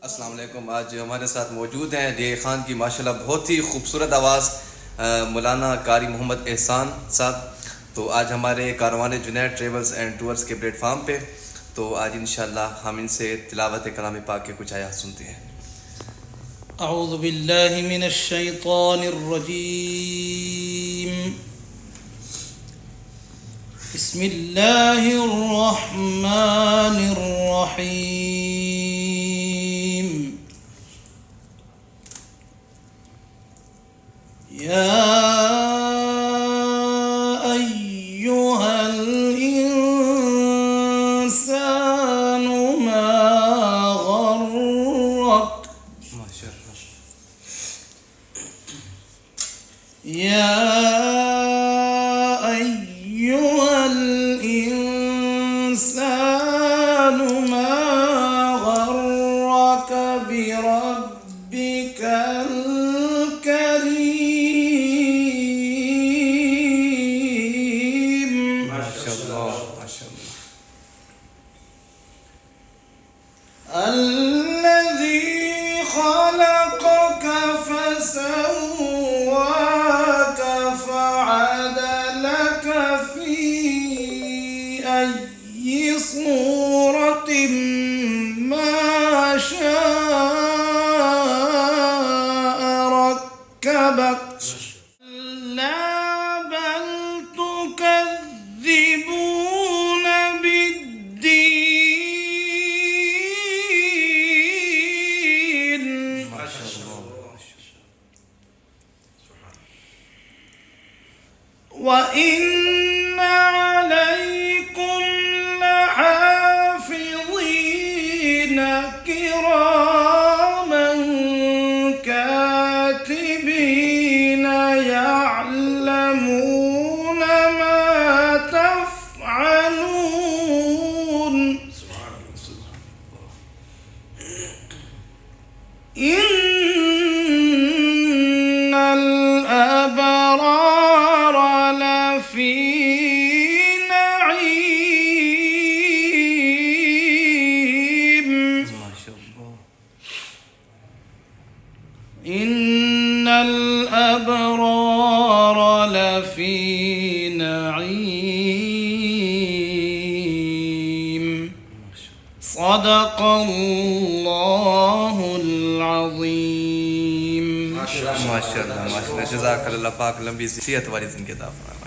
अस्सलाम वालेकुम। आज हमारे साथ मौजूद हैं DI खान की माशाल्लाह बहुत ही खूबसूरत आवाज़ मौलाना कारी मोहम्मद एहसान साहब। तो आज हमारे कारवान जुनैद ट्रेवल्स एंड टूर्स के प्लेटफार्म पे, तो आज इंशाल्लाह हम इनसे तिलावत कलाम पाक के कुछ आयात सुनते हैं। अऊज़ु बिल्लाहि मिनश शैतानिर रजीम। बिस्मिल्लाहिर रहमानिर रहीम। या अय्युहल इंसानु मा गर्रक या अय्युहल इंसानु मा गर्रक बिरब्बिकल करीम। माशाल्लाह माशाल्लाह। الذي خلقك فسواك فعدلك في أي صورة ما شاء ركبك لا بل تكذبون بالدين وإن عليكم لحافظين كراما كاتبين يعلمون ما تفعلون إن الأبرار لفي نعيم إن الأبرار لفي نعيم صدق الله العظيم। माशाल्लाह माशाल्लाह। जज़ाकल्लाह। पाक लंबी सेहत वाली ज़िंदगी अता फरमाए।